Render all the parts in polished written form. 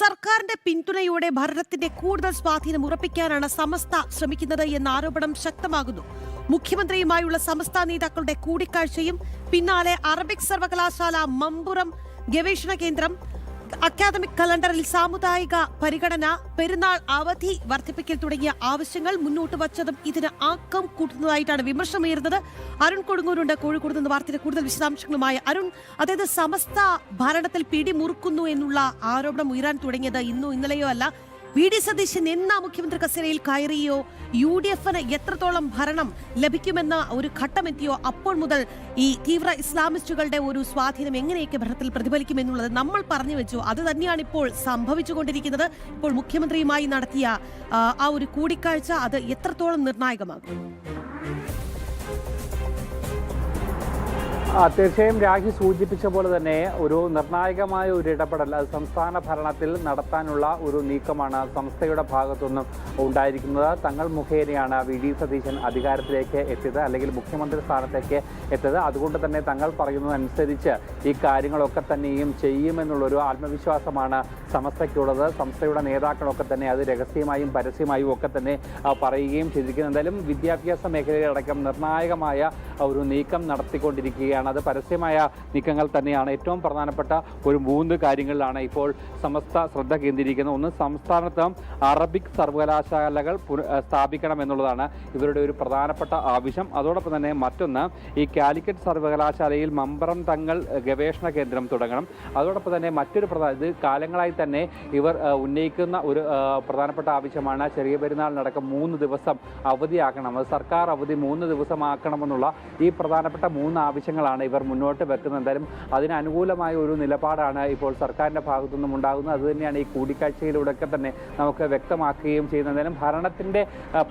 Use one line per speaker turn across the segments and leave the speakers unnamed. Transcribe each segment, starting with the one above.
സർക്കാരിന്റെ പിന്തുണയോടെ ഭരണത്തിന്റെ കൂടുതൽ സ്വാധീനം ഉറപ്പിക്കാനാണ് സമസ്ത ശ്രമിക്കുന്നത് എന്ന ആരോപണം ശക്തമാകുന്നു. മുഖ്യമന്ത്രിയുമായുള്ള സമസ്ത നേതാക്കളുടെ കൂടിക്കാഴ്ചയും പിന്നാലെ അറബിക് സർവകലാശാല മമ്പുറം ഗവേഷണ കേന്ദ്രം അക്കാദമിക് കലണ്ടറിൽ സാമുദായിക പരിഗണന, പെരുന്നാൾ അവധി വർദ്ധിപ്പിക്കൽ തുടങ്ങിയ ആവശ്യങ്ങൾ മുന്നോട്ട് വച്ചതും ഇതിന് ആക്കം കൂട്ടുന്നതായിട്ടാണ് വിമർശനമുയർന്നത്. അരുൺ കൊടുങ്ങൂരുണ്ട് കോഴിക്കോട് നിന്ന് വാർത്തയുടെ കൂടുതൽ വിശദാംശങ്ങളുമായി. അരുൺ, അതായത് സമസ്ത ഭരണത്തിൽ പിടിമുറുക്കുന്നു എന്നുള്ള ആരോപണം ഉയരാൻ തുടങ്ങിയത് ഇന്നോ ഇന്നലെയോ അല്ല. വി ഡി സതീശൻ എന്നാ മുഖ്യമന്ത്രി കസേരയിൽ കയറിയോ, UDFന് എത്രത്തോളം ഭരണം ലഭിക്കുമെന്ന ഒരു ഘട്ടമെത്തിയോ അപ്പോൾ മുതൽ ഈ തീവ്ര ഇസ്ലാമിസ്റ്റുകളുടെ ഒരു സ്വാധീനം എങ്ങനെയൊക്കെ ഭരണത്തിൽ പ്രതിഫലിക്കുമെന്നുള്ളത് നമ്മൾ പറഞ്ഞു വെച്ചു. അത് തന്നെയാണ് ഇപ്പോൾ സംഭവിച്ചുകൊണ്ടിരിക്കുന്നത്. ഇപ്പോൾ മുഖ്യമന്ത്രിയുമായി നടത്തിയ ആ ഒരു കൂടിക്കാഴ്ച അത് എത്രത്തോളം നിർണായകമാകും?
തീർച്ചയായും രാഹി സൂചിപ്പിച്ച പോലെ തന്നെ ഒരു നിർണായകമായ ഒരു ഇടപെടൽ അത് സംസ്ഥാന ഭരണത്തിൽ നടത്താനുള്ള ഒരു നീക്കമാണ് സംസ്ഥയുടെ ഭാഗത്തുനിന്നും ഉണ്ടായിരിക്കുന്നത്. തങ്ങൾ മുഖേനയാണ് വി ഡി സതീശൻ അധികാരത്തിലേക്ക് എത്തിയത്, അല്ലെങ്കിൽ മുഖ്യമന്ത്രി സ്ഥാനത്തേക്ക് എത്തിയത്. അതുകൊണ്ട് തന്നെ തങ്ങൾ പറയുന്നതനുസരിച്ച് ഈ കാര്യങ്ങളൊക്കെ തന്നെയും ചെയ്യുമെന്നുള്ളൊരു ആത്മവിശ്വാസമാണ് സമസ്തയ്ക്കുള്ളത്. സംസ്ഥയുടെ നേതാക്കളൊക്കെ തന്നെ അത് രഹസ്യമായും പരസ്യമായും ഒക്കെ തന്നെ പറയുകയും ചെയ്തിരിക്കുന്നു. എന്തായാലും വിദ്യാഭ്യാസ മേഖലയിലടക്കം നിർണായകമായ ഒരു നീക്കം നടത്തിക്കൊണ്ടിരിക്കുകയാണ്. അത് പരസ്യമായ നീക്കങ്ങൾ തന്നെയാണ്. ഏറ്റവും പ്രധാനപ്പെട്ട ഒരു 3 കാര്യങ്ങളിലാണ് ഇപ്പോൾ സമസ്ത ശ്രദ്ധ കേന്ദ്രീകരിക്കുന്നത്. ഒന്ന്, സംസ്ഥാനത്ത് അറബിക് സർവകലാശാലകൾ സ്ഥാപിക്കണം എന്നുള്ളതാണ് ഇവരുടെ ഒരു പ്രധാനപ്പെട്ട ആവശ്യം. അതോടൊപ്പം തന്നെ മറ്റൊന്ന്, ഈ കാലിക്കറ്റ് സർവകലാശാലയിൽ മമ്പറം തങ്ങൾ ഗവേഷണ കേന്ദ്രം തുടങ്ങണം. അതോടൊപ്പം തന്നെ മറ്റൊരു ഇത് കാലങ്ങളായി തന്നെ ഇവർ ഉന്നയിക്കുന്ന ഒരു പ്രധാനപ്പെട്ട ആവശ്യമാണ് ചെറിയ പെരുന്നാളിനടക്കം 3 ദിവസം അവധിയാക്കണം. അത് സർക്കാർ അവധി 3 ദിവസമാക്കണമെന്നുള്ള ഈ പ്രധാനപ്പെട്ട 3 ആവശ്യങ്ങളാണ് ഇവർ മുന്നോട്ട് വെക്കുന്നത്. എന്തായാലും അതിനനുകൂലമായ ഒരു നിലപാടാണ് ഇപ്പോൾ സർക്കാരിൻ്റെ ഭാഗത്തുനിന്നും ഉണ്ടാകുന്നത്. അതുതന്നെയാണ് ഈ കൂടിക്കാഴ്ചയിലൂടെയൊക്കെ തന്നെ നമുക്ക് വ്യക്തമാക്കുകയും ചെയ്യുന്നത്. എന്തായാലും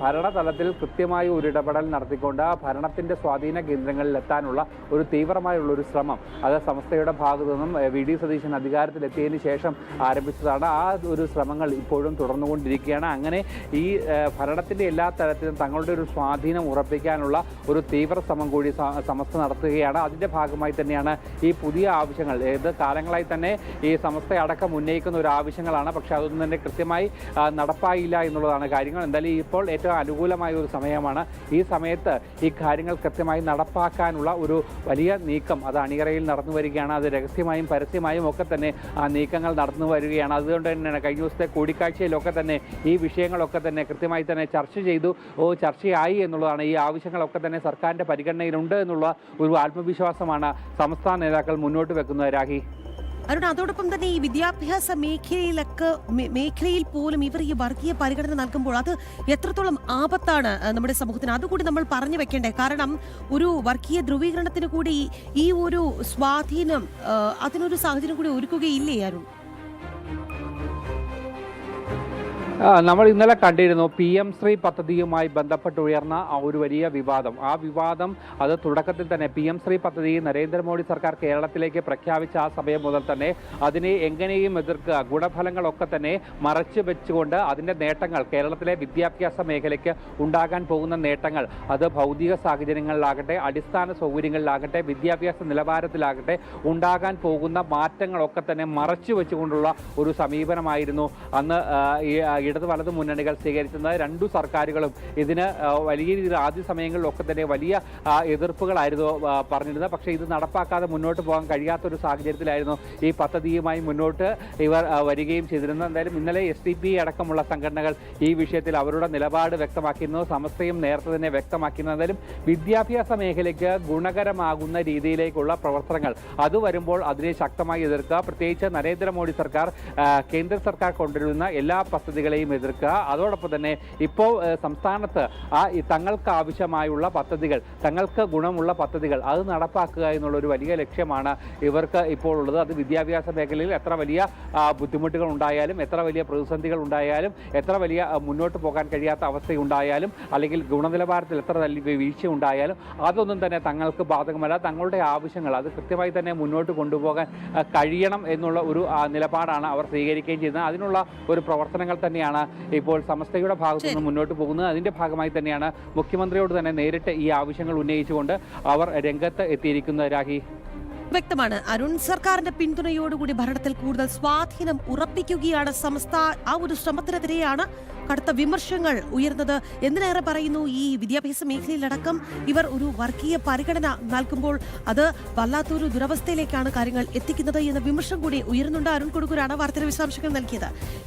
ഭരണതലത്തിൽ കൃത്യമായ ഒരു ഇടപെടൽ നടത്തിക്കൊണ്ട് ആ ഭരണത്തിൻ്റെ സ്വാധീന കേന്ദ്രങ്ങളിൽ എത്താനുള്ള ഒരു തീവ്രമായുള്ളൊരു ശ്രമം അത് സംസ്ഥയുടെ ഭാഗത്തു നിന്നും വി ഡി സതീശൻ അധികാരത്തിലെത്തിയതിന് ശേഷം ആരംഭിച്ചതാണ്. ആ ഒരു ശ്രമങ്ങൾ ഇപ്പോഴും തുടർന്നുകൊണ്ടിരിക്കുകയാണ്. അങ്ങനെ ഈ ഭരണത്തിൻ്റെ എല്ലാ തരത്തിലും തങ്ങളുടെ ഒരു സ്വാധീനം ഉറപ്പിക്കാനുള്ള ഒരു തീവ്ര ശ്രമം കൂടി സമസ്ത നടത്തുകയാണ്. അതിൻ്റെ ഭാഗമായി തന്നെയാണ് ഈ പുതിയ ആവശ്യങ്ങൾ. ഏത് കാലങ്ങളായി തന്നെ ഈ സമസ്തയടക്കം ഉന്നയിക്കുന്ന ഒരു ആവശ്യങ്ങളാണ്. പക്ഷേ അതൊന്നും തന്നെ കൃത്യമായി നടപ്പായില്ല എന്നുള്ളതാണ് കാര്യങ്ങൾ. എന്തായാലും ഇപ്പോൾ ഏറ്റവും അനുകൂലമായ ഒരു സമയമാണ്. ഈ സമയത്ത് ഈ കാര്യങ്ങൾ കൃത്യമായി നടപ്പാക്കാനുള്ള ഒരു വലിയ നീക്കം അത് അണിയറയിൽ നടന്നു വരികയാണ്. അത് രഹസ്യമായും പരസ്യമായും ഒക്കെ തന്നെ ആ നീക്കങ്ങൾ നടന്നു വരികയാണ്. അതുകൊണ്ട് തന്നെയാണ് കഴിഞ്ഞ ദിവസത്തെ കൂടിക്കാഴ്ചയിലൊക്കെ തന്നെ ഈ വിഷയങ്ങളൊക്കെ തന്നെ കൃത്യമായി തന്നെ ചർച്ചയായി എന്നുള്ളതാണ്. ഈ ആവശ്യങ്ങളൊക്കെ തന്നെ സർക്കാരിൻ്റെ പരിഗണനയിലുണ്ട് എന്നുള്ള ഒരു ആത്മവിശ്വാസമാണ് സംസ്ഥാന നേതാക്കൾ മുന്നോട്ട് വെക്കുന്നത്. രാഹി,
അരുൺ, അതോടൊപ്പം തന്നെ ഈ വിദ്യാഭ്യാസ മേഖലയിൽ പോലും ഇവർ ഈ വർഗീയ പരിഗണന നൽകുമ്പോൾ അത് എത്രത്തോളം ആപത്താണ് നമ്മുടെ സമൂഹത്തിന്, അതുകൂടി നമ്മൾ പറഞ്ഞു വെക്കേണ്ടേ? കാരണം ഒരു വർഗീയ ധ്രുവീകരണത്തിന് കൂടി ഈ ഒരു സ്വാധീനം അതിനൊരു സാഹചര്യം കൂടി ഒരുക്കുകയില്ലേ അരുൺ?
നമ്മൾ ഇന്നലെ കണ്ടിരുന്നു PM ശ്രീ പദ്ധതിയുമായി ബന്ധപ്പെട്ട് ഉയർന്ന ഒരു വലിയ വിവാദം. ആ വിവാദം അത് തുടക്കത്തിൽ തന്നെ PM ശ്രീ പദ്ധതി നരേന്ദ്രമോദി സർക്കാർ കേരളത്തിലേക്ക് പ്രഖ്യാപിച്ച ആ സമയം മുതൽ തന്നെ അതിനെ എങ്ങനെയും എതിർക്കുക, ഗുണഫലങ്ങളൊക്കെ തന്നെ മറച്ചു വെച്ചുകൊണ്ട് അതിൻ്റെ നേട്ടങ്ങൾ, കേരളത്തിലെ വിദ്യാഭ്യാസ മേഖലയ്ക്ക് ഉണ്ടാകാൻ പോകുന്ന നേട്ടങ്ങൾ, അത് ഭൗതിക സാഹചര്യങ്ങളിലാകട്ടെ, അടിസ്ഥാന സൗകര്യങ്ങളിലാകട്ടെ, വിദ്യാഭ്യാസ നിലവാരത്തിലാകട്ടെ, ഉണ്ടാകാൻ പോകുന്ന മാറ്റങ്ങളൊക്കെ തന്നെ മറച്ചു വെച്ചുകൊണ്ടുള്ള ഒരു സമീപനമായിരുന്നു അന്ന് ഇടത് വലത് മുന്നണികൾ സ്വീകരിച്ചിരുന്നത്. 2 സർക്കാരുകളും ഇതിന് വലിയ രീതിയിൽ ആദ്യ സമയങ്ങളിലൊക്കെ തന്നെ വലിയ എതിർപ്പുകളായിരുന്നു പറഞ്ഞിരുന്നത്. പക്ഷേ ഇത് നടപ്പാക്കാതെ മുന്നോട്ട് പോകാൻ കഴിയാത്തൊരു സാഹചര്യത്തിലായിരുന്നു ഈ പദ്ധതിയുമായി മുന്നോട്ട് ഇവർ വരികയും ചെയ്തിരുന്നത്. എന്തായാലും ഇന്നലെ SDP അടക്കമുള്ള സംഘടനകൾ ഈ വിഷയത്തിൽ അവരുടെ നിലപാട് വ്യക്തമാക്കിയിരുന്നു. സമസ്തയും നേരത്തെ തന്നെ വ്യക്തമാക്കിയിരുന്നു. എന്തായാലും വിദ്യാഭ്യാസ മേഖലയ്ക്ക് ഗുണകരമാകുന്ന രീതിയിലേക്കുള്ള പ്രവർത്തനങ്ങൾ അത് വരുമ്പോൾ അതിനെ ശക്തമായി എതിർക്കുക. പ്രത്യേകിച്ച് നരേന്ദ്രമോദി സർക്കാർ കേന്ദ്ര സർക്കാർ കൊണ്ടുവരുന്ന എല്ലാ പദ്ധതികളെയും എതിർക്കുക. അതോടൊപ്പം തന്നെ ഇപ്പോൾ സംസ്ഥാനത്ത് തങ്ങൾക്ക് ആവശ്യമായുള്ള പദ്ധതികൾ, തങ്ങൾക്ക് ഗുണമുള്ള പദ്ധതികൾ അത് നടപ്പാക്കുക എന്നുള്ളൊരു വലിയ ലക്ഷ്യമാണ് ഇവർക്ക് ഇപ്പോൾ ഉള്ളത്. അത് വിദ്യാഭ്യാസ മേഖലയിൽ എത്ര വലിയ ബുദ്ധിമുട്ടുകൾ ഉണ്ടായാലും, എത്ര വലിയ പ്രതിസന്ധികൾ ഉണ്ടായാലും, എത്ര വലിയ മുന്നോട്ട് പോകാൻ കഴിയാത്ത അവസ്ഥയുണ്ടായാലും, അല്ലെങ്കിൽ ഗുണനിലവാരത്തിൽ എത്ര വീഴ്ച ഉണ്ടായാലും അതൊന്നും തന്നെ തങ്ങൾക്ക് ബാധകമല്ല. തങ്ങളുടെ ആവശ്യങ്ങൾ അത് കൃത്യമായി തന്നെ മുന്നോട്ട് കൊണ്ടുപോകാൻ കഴിയണം എന്നുള്ള ഒരു നിലപാടാണ് അവർ സ്വീകരിക്കുകയും ചെയ്യുന്നത്. അതിനുള്ള ഒരു പ്രവർത്തനങ്ങൾ തന്നെയാണ് ഇപ്പോൾ സമസ്തയുടെ ഭാഗത്തു നിന്ന് മുന്നോട്ട് പോകുന്നത്. അതിന്റെ ഭാഗമായി തന്നെയാണ് മുഖ്യമന്ത്രിയോട് തന്നെ നേരിട്ട് ഈ ആവശ്യങ്ങൾ ഉന്നയിച്ചുകൊണ്ട് അവർ രംഗത്ത് എത്തിയിരിക്കുന്നത്. രാഹി.
വ്യക്തമാണ് അരുൺ. സർക്കാരിന്റെ പിന്തുണയോടുകൂടി ഭരണത്തിൽ കൂടുതൽ സ്വാധീനം ഉറപ്പിക്കുകയാണ് സമസ്ത. ആ ഒരു ശ്രമത്തിനെതിരെയാണ് കടുത്ത വിമർശനങ്ങൾ ഉയർന്നത്. എന്തിനേറെ പറയുന്നു, ഈ വിദ്യാഭ്യാസ മേഖലയിലടക്കം ഇവർ ഒരു വർഗീയ പരിഗണന നൽകുമ്പോൾ അത് വല്ലാത്തൊരു ദുരവസ്ഥയിലേക്കാണ് കാര്യങ്ങൾ എത്തിക്കുന്നത് എന്ന വിമർശനം കൂടി ഉയരുന്നുണ്ട്. അരുൺ കൊടുക്കൂരാണ് വാർത്തയുടെ വിശദാംശങ്ങൾ നൽകിയത്.